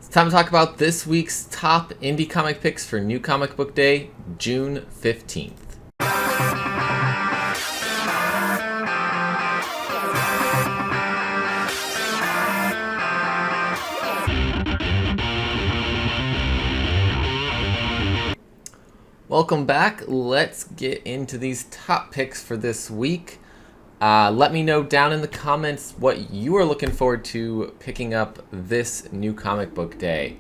It's time to talk about this week's top indie comic picks for New Comic Book Day, June 15th. Welcome back. Let's get into these top picks for this week. Let me know down in the comments what you are looking forward to picking up this New Comic Book Day.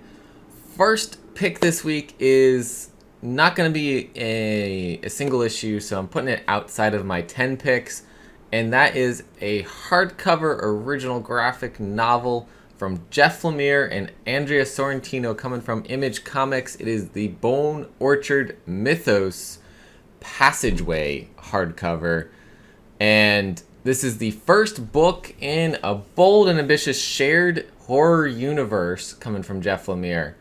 First pick this week is not going to be a single issue, so I'm putting it outside of my 10 picks, and that is a hardcover original graphic novel from Jeff Lemire and Andrea Sorrentino coming from Image Comics. It is the Bone Orchard Mythos Passageway hardcover. And this is the first book in a bold and ambitious shared horror universe coming from Jeff Lemire.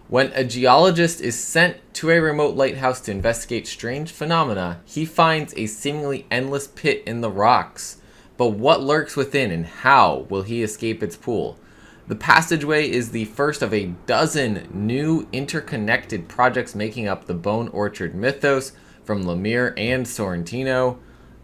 When a geologist is sent to a remote lighthouse to investigate strange phenomena, he finds a seemingly endless pit in the rocks. But what lurks within, and how will he escape its pool? The Passageway is the first of a dozen new interconnected projects making up the Bone Orchard mythos from Lemire and Sorrentino.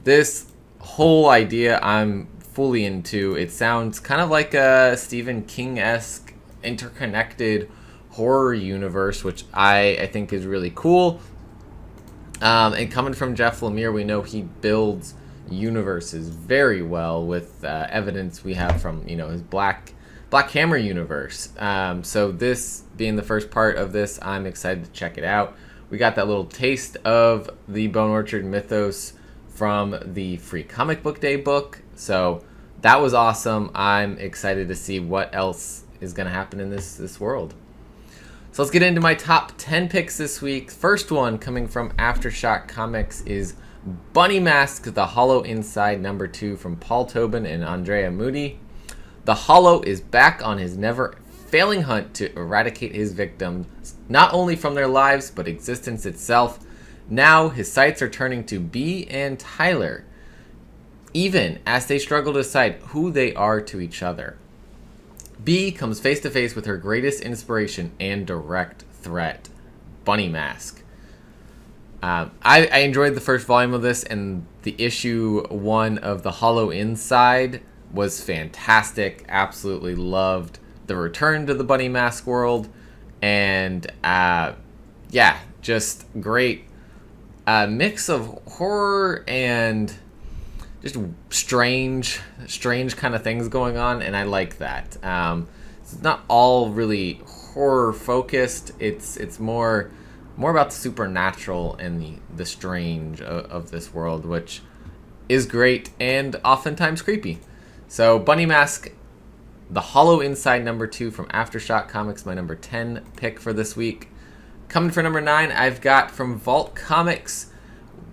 This whole idea I'm fully into. It sounds kind of like a Stephen King-esque interconnected horror universe, which I think is really cool. And coming from Jeff Lemire, we know he builds universes very well with evidence we have from his Black Hammer universe. So this being the first part of this, I'm excited to check it out. We got that little taste of the Bone Orchard mythos from the Free Comic Book Day book, so that was awesome. I'm excited to see what else is going to happen in this world. So let's get into my top 10 picks this week. First one coming from Aftershock Comics is Bunny Mask, The Hollow Inside #2 from Paul Tobin and Andrea Moody. The Hollow is back on his never-failing hunt to eradicate his victims, not only from their lives, but existence itself. Now his sights are turning to Bee and Tyler, even as they struggle to decide who they are to each other. Bee comes face to face with her greatest inspiration and direct threat, Bunny Mask. I enjoyed the first volume of this, and the issue 1 of The Hollow Inside was fantastic. Absolutely loved the return to the Bunny Mask world, and just great mix of horror and just strange kind of things going on, and I like that. It's not all really horror focused. It's more about the supernatural and the strange of this world, which is great and oftentimes creepy. So Bunny Mask, The Hollow Inside #2 from Aftershock Comics, my number 10 pick for this week. Coming for number 9, I've got from Vault Comics,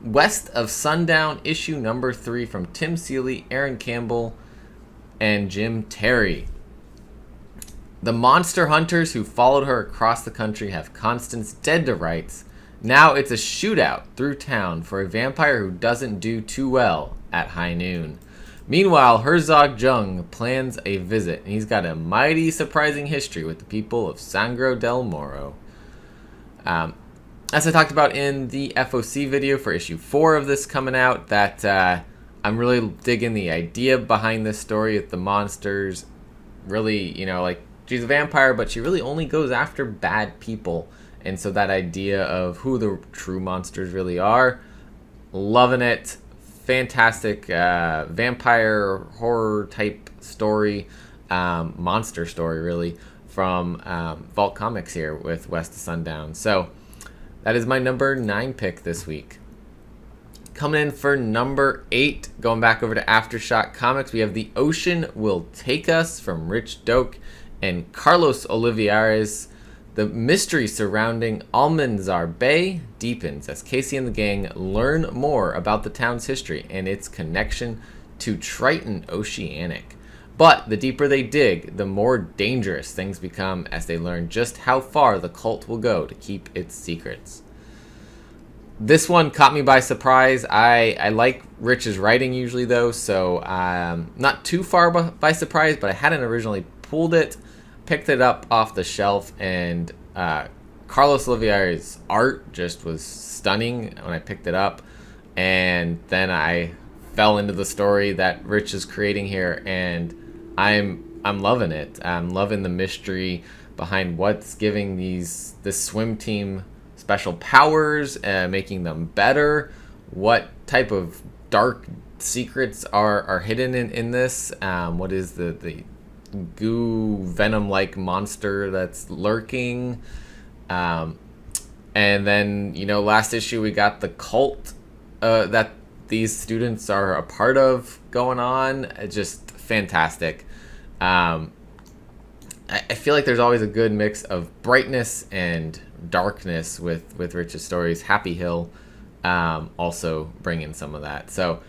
West of Sundown, issue number 3 from Tim Seeley, Aaron Campbell, and Jim Terry. The monster hunters who followed her across the country have Constance dead to rights. Now it's a shootout through town for a vampire who doesn't do too well at high noon. Meanwhile, Herzog Jung plans a visit, and he's got a mighty surprising history with the people of Sangro del Moro. As I talked about in the FOC video for issue 4 of this coming out, that I'm really digging the idea behind this story with the monsters. Really, she's a vampire, but she really only goes after bad people. And so that idea of who the true monsters really are, loving it. Fantastic vampire horror type story, monster story really, from Vault Comics here with West of Sundown. So that is my number 9 pick this week. Coming in for number 8, going back over to Aftershock Comics, we have The Ocean Will Take Us from Rich Doak and Carlos Olivares. The mystery surrounding Almanzar Bay deepens as Casey and the gang learn more about the town's history and its connection to Triton Oceanic. But the deeper they dig, the more dangerous things become as they learn just how far the cult will go to keep its secrets. This one caught me by surprise. I like Rich's writing usually, though, so not too far by surprise, but I hadn't originally pulled it. picked it up off the shelf, and Carlos Olivier's art just was stunning when I picked it up. And then I fell into the story that Rich is creating here, and I'm loving it. I'm loving the mystery behind what's giving this swim team special powers, making them better. What type of dark secrets are hidden in this? What is the goo venom-like monster that's lurking? And then, last issue we got the cult that these students are a part of going on. Just fantastic. I feel like there's always a good mix of brightness and darkness with Rich's stories. Happy Hill also bringing some of that. So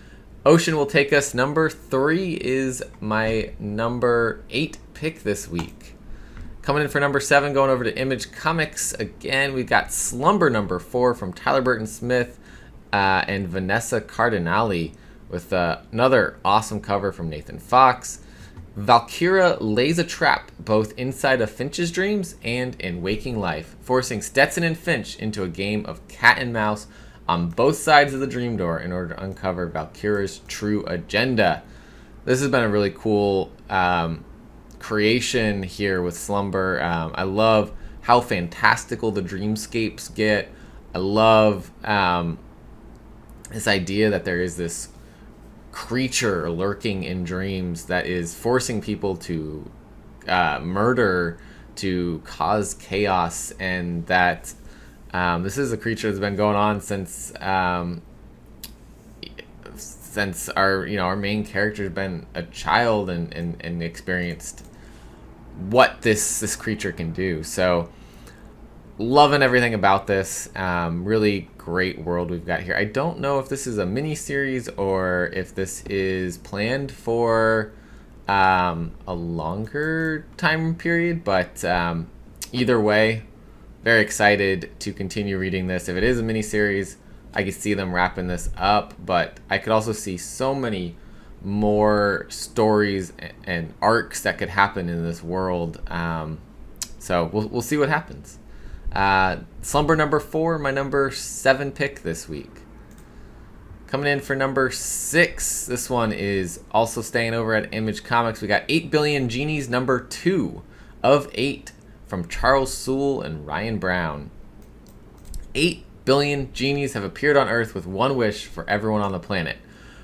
Ocean will take us. Number 3 is my number 8 pick this week. Coming in for number 7, going over to Image Comics again, we've got Slumber number 4 from Tyler Burton Smith and Vanessa Cardinale, with another awesome cover from Nathan Fox. Valkyra lays a trap both inside of Finch's dreams and in waking life, forcing Stetson and Finch into a game of cat and mouse on both sides of the dream door in order to uncover Valkyra's true agenda. This has been a really cool creation here with Slumber. I love how fantastical the dreamscapes get. I love this idea that there is this creature lurking in dreams that is forcing people to murder, to cause chaos, and that this is a creature that's been going on since our main character's been a child and experienced what this creature can do. So loving everything about this. Really great world we've got here. I don't know if this is a mini series or if this is planned for a longer time period, but either way, very excited to continue reading this. If it is a mini series, I could see them wrapping this up, but I could also see so many more stories and arcs that could happen in this world. So we'll see what happens. Slumber number 4, my number 7 pick this week. Coming in for number 6, this one is also staying over at Image Comics. We got 8 Billion Genies number 2 of 8 from Charles Soule and Ryan Brown. 8 billion genies have appeared on Earth with one wish for everyone on the planet.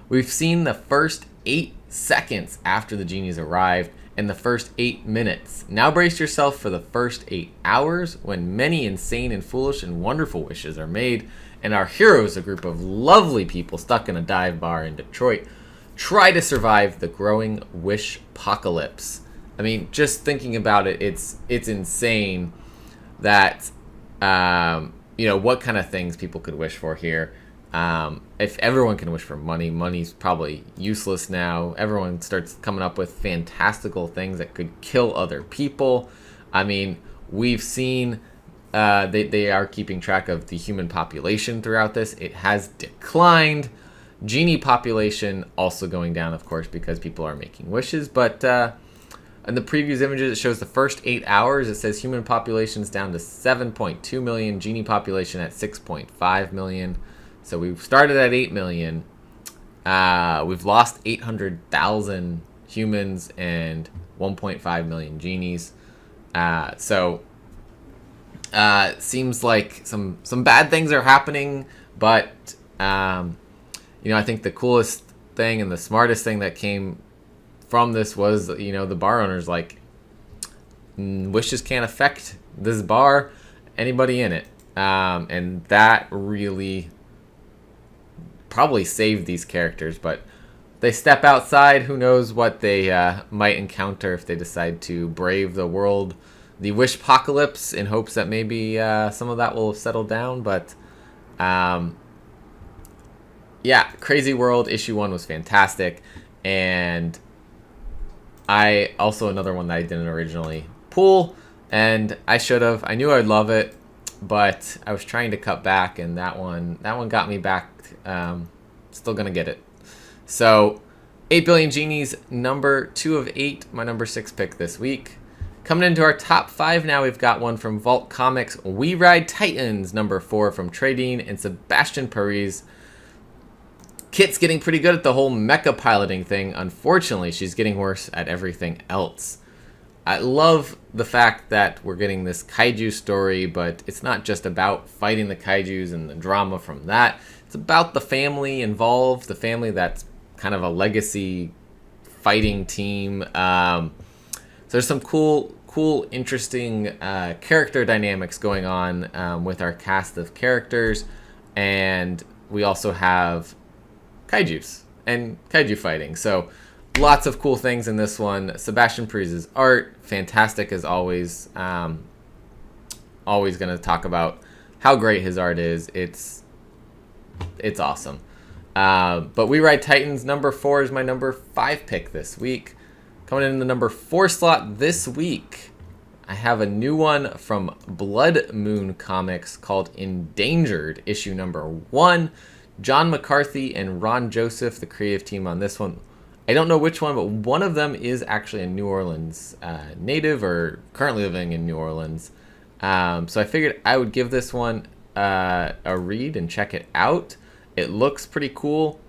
We've seen the first 8 seconds after the genies arrived and the first 8 minutes. Now brace yourself for the first 8 hours when many insane and foolish and wonderful wishes are made, and our heroes, a group of lovely people stuck in a dive bar in Detroit, try to survive the growing wish-pocalypse. I mean, just thinking about it, it's insane that what kind of things people could wish for here. If everyone can wish for money, money's probably useless now. Everyone starts coming up with fantastical things that could kill other people. I mean, we've seen they are keeping track of the human population throughout this. It has declined. Genie population also going down, of course, because people are making wishes. But in the previews images, it shows the first 8 hours. It says human population's down to 7.2 million. Genie population at 6.5 million. So we've started at 8 million. We've lost 800,000 humans and 1.5 million genies. Seems like some bad things are happening, but I think the coolest thing and the smartest thing that came from this was, the bar owners wishes can't affect this bar, anybody in it, and that really probably saved these characters. But they step outside, who knows what they might encounter if they decide to brave the world, the wish-pocalypse, in hopes that maybe some of that will settle down. But Crazy World issue 1 was fantastic, and I also, another one that I didn't originally pull, and I should have. I knew I'd love it, but I was trying to cut back, and that one got me back. Still gonna get it. So 8 Billion Genies, number 2 of 8, my number 6 pick this week. Coming into our top 5 now, we've got one from Vault Comics, We Ride Titans, number 4 from Trading and Sebastian Paris. Kit's getting pretty good at the whole mecha piloting thing. Unfortunately, she's getting worse at everything else. I love the fact that we're getting this kaiju story, but it's not just about fighting the kaijus and the drama from that. It's about the family involved, the family that's kind of a legacy fighting team. So there's some cool, interesting character dynamics going on with our cast of characters. And we also have kaijus and kaiju fighting. So lots of cool things in this one. Sebastian Paris's art, fantastic as always. Always going to talk about how great his art is. It's awesome. But We Ride Titans, number 4 is my number 5 pick this week. Coming in the number 4 slot this week, I have a new one from Blood Moon Comics called Endangered, issue number 1. John McCarthy and Ron Joseph, the creative team on this one. I don't know which one, but one of them is actually a New Orleans native or currently living in New Orleans. So I figured I would give this one a read and check it out. It looks pretty cool.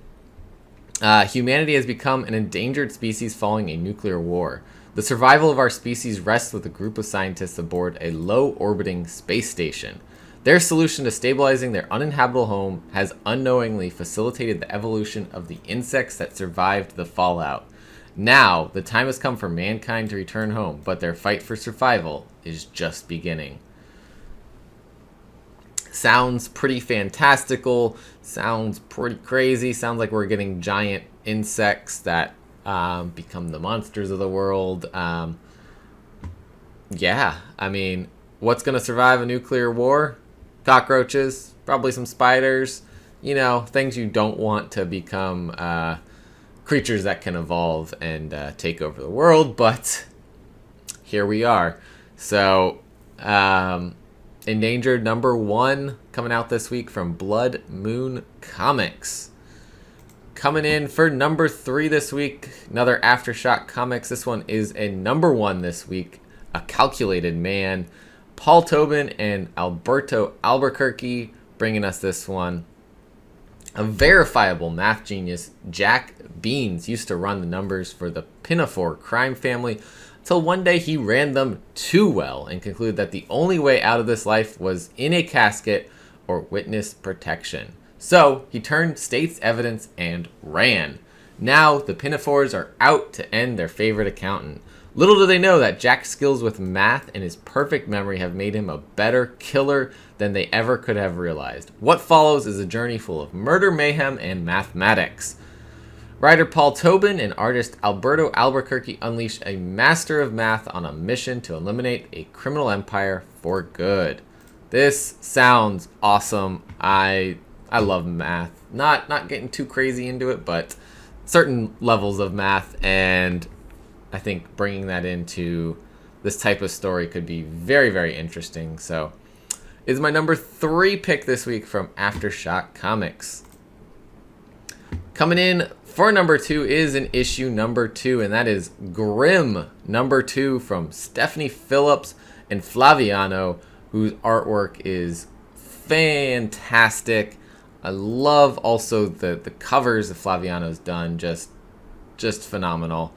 Humanity has become an endangered species following a nuclear war. The survival of our species rests with a group of scientists aboard a low-orbiting space station. Their solution to stabilizing their uninhabitable home has unknowingly facilitated the evolution of the insects that survived the fallout. Now, the time has come for mankind to return home, but their fight for survival is just beginning. Sounds pretty fantastical, sounds pretty crazy, sounds like we're getting giant insects that become the monsters of the world. Yeah, I mean, what's going to survive a nuclear war? Cockroaches, probably some spiders, things you don't want to become creatures that can evolve and take over the world, but here we are. So, Endangered number 1 coming out this week from Blood Moon Comics. Coming in for number 3 this week, another Aftershock Comics. This one is a number 1 this week, A Calculated Man. Paul Tobin and Alberto Albuquerque bringing us this one. A verifiable math genius, Jack Beans, used to run the numbers for the Pinafore crime family until one day he ran them too well and concluded that the only way out of this life was in a casket or witness protection. So he turned state's evidence and ran. Now the Pinafores are out to end their favorite accountant. Little do they know that Jack's skills with math and his perfect memory have made him a better killer than they ever could have realized. What follows is a journey full of murder, mayhem, and mathematics. Writer Paul Tobin and artist Alberto Albuquerque unleash a master of math on a mission to eliminate a criminal empire for good. This sounds awesome. I love math. Not getting too crazy into it, but certain levels of math, and I think bringing that into this type of story could be very, very interesting. So, is my number 3 pick this week from Aftershock Comics. Coming in for number 2 is an issue number 2, and that is Grimm number 2 from Stephanie Phillips and Flaviano, whose artwork is fantastic. I love also the covers that Flaviano's done, just phenomenal.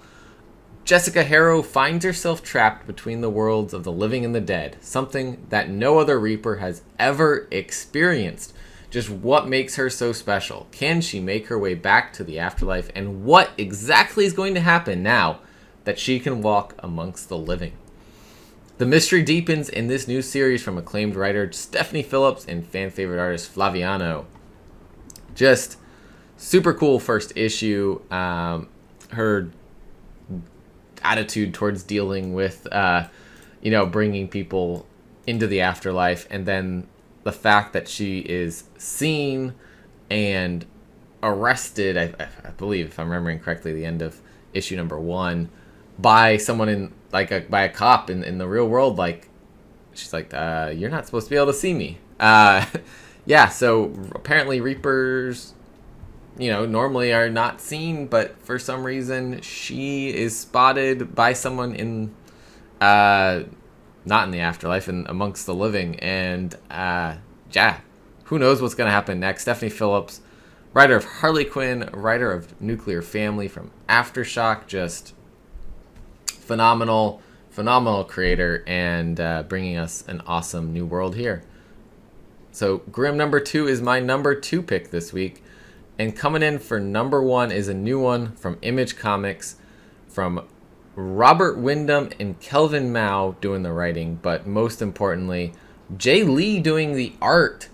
Jessica Harrow finds herself trapped between the worlds of the living and the dead, something that no other Reaper has ever experienced. Just what makes her so special? Can she make her way back to the afterlife? And what exactly is going to happen now that she can walk amongst the living? The mystery deepens in this new series from acclaimed writer Stephanie Phillips and fan favorite artist Flaviano. Just super cool first issue. Her attitude towards dealing with, bringing people into the afterlife, and then the fact that she is seen and arrested, I believe, if I'm remembering correctly, the end of issue number 1, by someone in by a cop in the real world. Like, she's like, you're not supposed to be able to see me. Yeah, so apparently Reapers, normally are not seen, but for some reason she is spotted by someone in Not in the afterlife, and amongst the living. And yeah, who knows what's going to happen next. Stephanie Phillips, writer of Harley Quinn, writer of Nuclear Family from Aftershock, just phenomenal creator, and bringing us an awesome new world here. So Grimm number 2 is my number 2 pick this week. And coming in for number 1 is a new one from Image Comics, from Robert Wyndham and Kelvin Mao doing the writing, but most importantly, Jay Lee doing the art.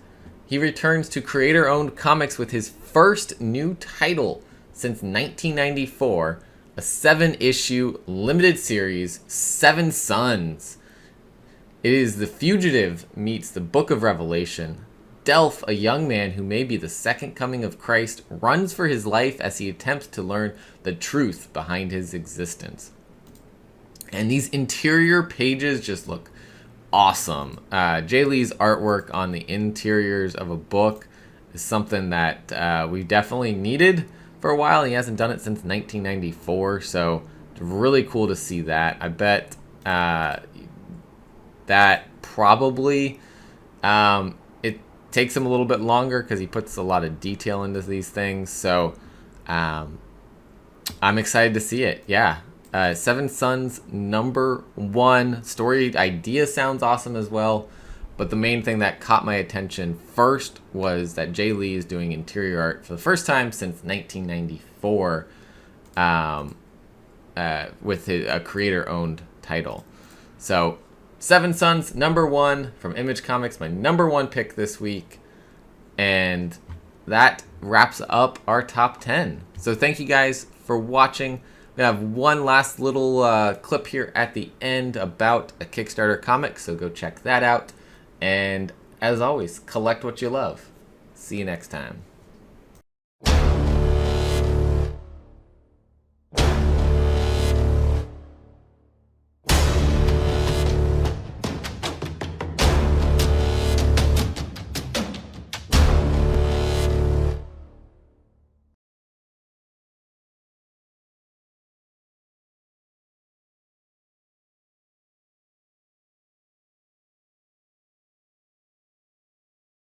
He returns to creator-owned comics with his first new title since 1994, a 7-issue limited series, Seven Sons. It is The Fugitive meets the Book of Revelation. Delph, a young man who may be the second coming of Christ, runs for his life as he attempts to learn the truth behind his existence. And these interior pages just look awesome. Jay Lee's artwork on the interiors of a book is something that we definitely needed for a while. He hasn't done it since 1994, so it's really cool to see that. I bet that probably it takes him a little bit longer because he puts a lot of detail into these things. So I'm excited to see it. Yeah. Seven Sons number 1. Story idea sounds awesome as well. But the main thing that caught my attention first was that Jay Lee is doing interior art for the first time since 1994 with a creator-owned title. So Seven Sons number 1 from Image Comics, my number 1 pick this week. And that wraps up our top 10. So thank you guys for watching. We have one last little clip here at the end about a Kickstarter comic, so go check that out. And as always, collect what you love. See you next time.